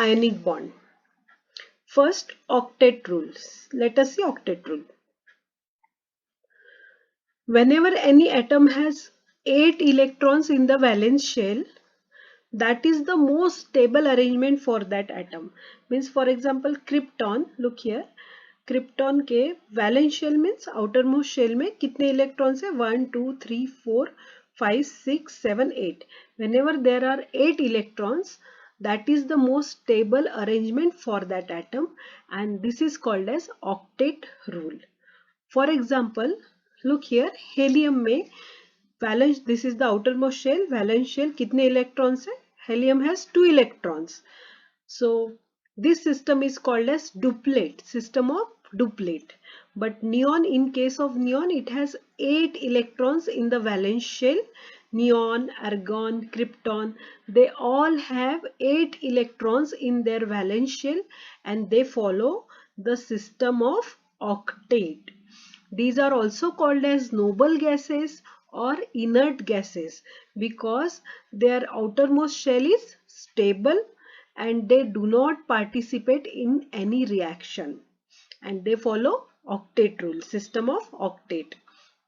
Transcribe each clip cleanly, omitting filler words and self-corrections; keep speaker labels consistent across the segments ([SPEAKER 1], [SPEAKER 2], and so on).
[SPEAKER 1] ionic bond. First, octet rules. Let us see octet rule. Whenever any atom has 8 electrons in the valence shell, that is the most stable arrangement for that atom. Means for example krypton, look here, krypton के valence shell means outermost shell में कितने electrons है? 1 2 3 4 5 6 7 8. Whenever there are 8 electrons, that is the most stable arrangement for that atom, and this is called as octet rule. For example, look here, helium में valence, this is the outermost shell, valence shell कितने electrons है? Helium has 2 electrons. So this system is called as duplet, system of duplet. But neon, in case of neon, it has 8 electrons in the valence shell. Neon, argon, krypton, they all have 8 electrons in their valence shell, and they follow the system of octet. These are also called as noble gases or inert gases because their outermost shell is stable and they do not participate in any reaction, and they follow octet rule, system of octet.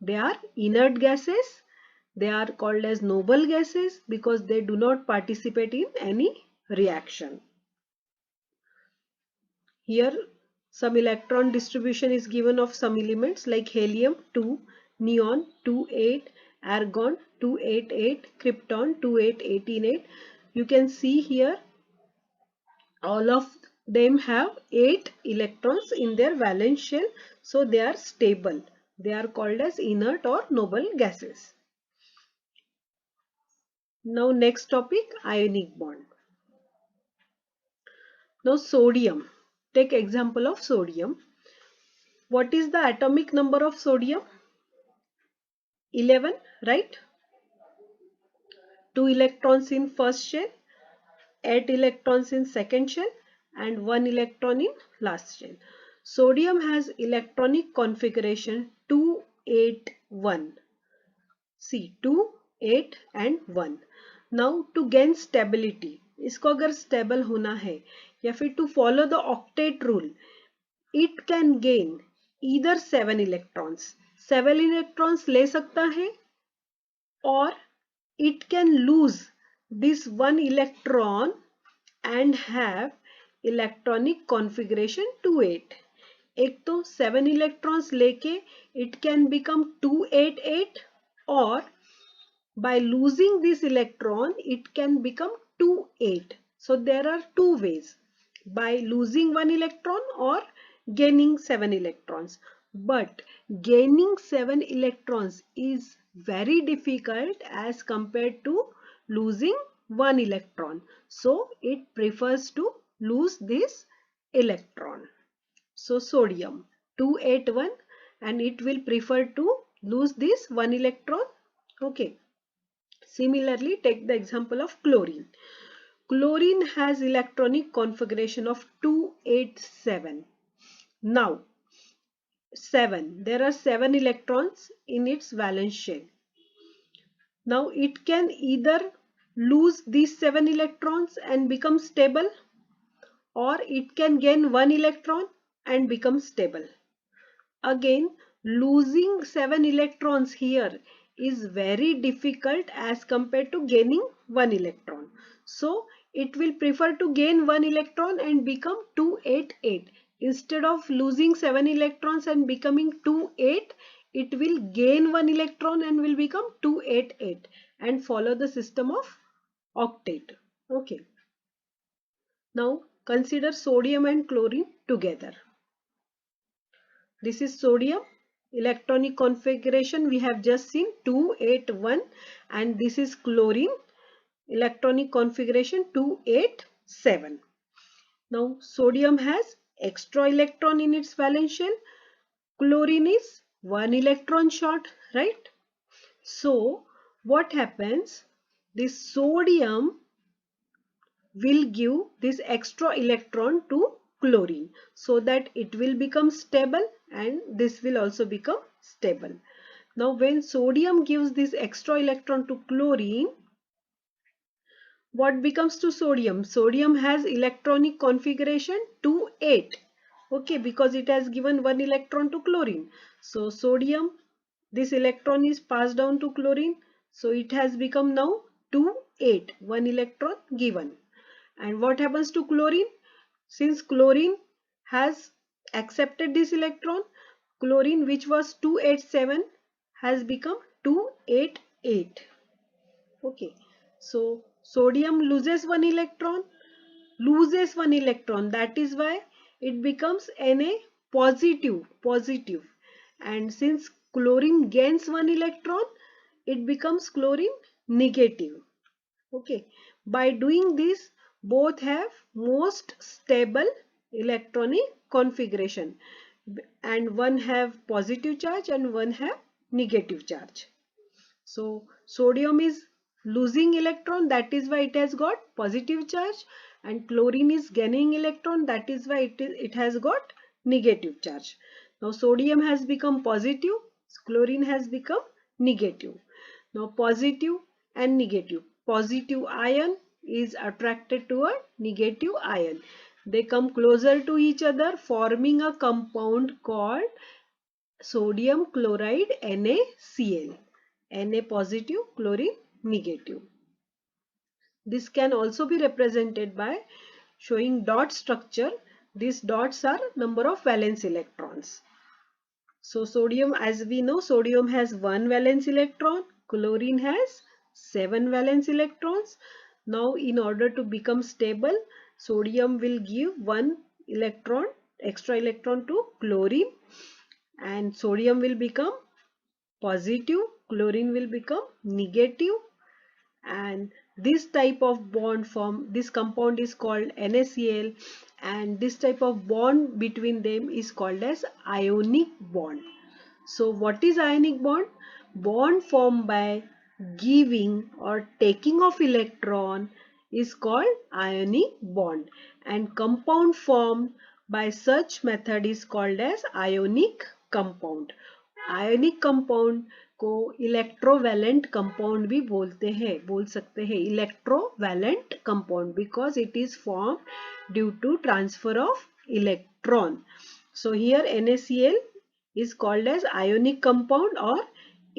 [SPEAKER 1] They are inert gases. They are called as noble gases because they do not participate in any reaction. Here some electron distribution is given of some elements like helium 2, neon 2 8, argon 2 8 8, krypton 2 8 18 8. You can see here all of them have 8 electrons in their valence shell, so they are stable. They are called as inert or noble gases. Now next topic, ionic bond. Now sodium. Take example of sodium. What is the atomic number of sodium? 11, right? 2 electrons in first shell, 8 electrons in second shell, and 1 electron in last shell. Sodium has electronic configuration 281. See, 2, 8 and 1. Now to gain stability, इसको अगर stable होना है या फिर to follow the octet rule, it can gain either 7 electrons. 7 electrons ले सकता है, or it can lose this 1 electron and have electronic configuration 2-8. एक तो 7 electrons लेके it can become 288, or by losing this electron it can become 28. So there are two ways, by losing 1 electron or gaining 7 electrons. But gaining 7 electrons is very difficult as compared to losing 1 electron. So it prefers to lose this electron. So sodium 281, and it will prefer to lose this 1 electron. Okay. Similarly, take the example of chlorine. Chlorine has electronic configuration of 287. Now 7. There are 7 electrons in its valence shell. Now it can either lose these 7 electrons and become stable, or it can gain 1 electron and become stable. Again, losing 7 electrons here is very difficult as compared to gaining 1 electron. So it will prefer to gain 1 electron and become 288. Instead of losing 7 electrons and becoming 28, it will gain 1 electron and will become 288 and follow the system of octet. Okay. Now consider sodium and chlorine together. This is sodium. Electronic configuration we have just seen 281, and this is chlorine. Electronic configuration 287. Now sodium has extra electron in its valence shell. Chlorine is 1 electron short, right? So what happens? This sodium will give this extra electron to chlorine so that it will become stable, and this will also become stable. Now when sodium gives this extra electron to chlorine, what becomes to sodium? Sodium has electronic configuration 2,8. Okay, because it has given one electron to chlorine. So sodium, this electron is passed down to chlorine. So it has become now 2,8, one electron given. And what happens to chlorine? Since chlorine has accepted this electron, chlorine which was 287 has become 288. Okay, so sodium loses one electron, that is why it becomes Na positive, and since chlorine gains one electron, it becomes chlorine negative. Okay, by doing this, both have most stable electronic configuration, and one have positive charge and one have negative charge. So sodium is losing electron, that is why it has got positive charge, and chlorine is gaining electron, that is why it has got negative charge. Now sodium has become positive, chlorine has become negative. Now positive and negative. Positive ion is attracted to a negative ion. They come closer to each other, forming a compound called sodium chloride NaCl. Na positive, chlorine negative. This can also be represented by showing dot structure. These dots are number of valence electrons. So sodium, as we know, sodium has one valence electron, chlorine has 7 valence electrons. Now in order to become stable, sodium will give one electron, extra electron to chlorine, and sodium will become positive, chlorine will become negative, and this type of bond form, this compound is called NaCl, and this type of bond between them is called as ionic bond. So what is ionic bond? Bond formed by giving or taking of electron is called ionic bond, and compound formed by such method is called as ionic compound. Ionic compound को electrovalent compound भी बोल सकते हैं electrovalent compound, because it is form due to transfer of electron. So here NaCl is called as ionic compound or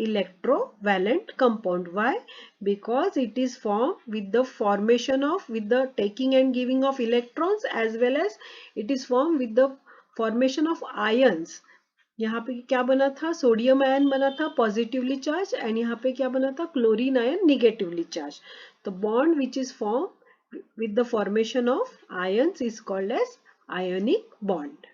[SPEAKER 1] electrovalent compound. Why? Because it is formed with the taking and giving of electrons, as well as it is formed with the formation of ions. यहाँ पे क्या बना था? Sodium ion बना था positively charge, and यहाँ पे क्या बना था? Chlorine ion negatively charge. तो bond which is form with the formation of ions is called as ionic bond.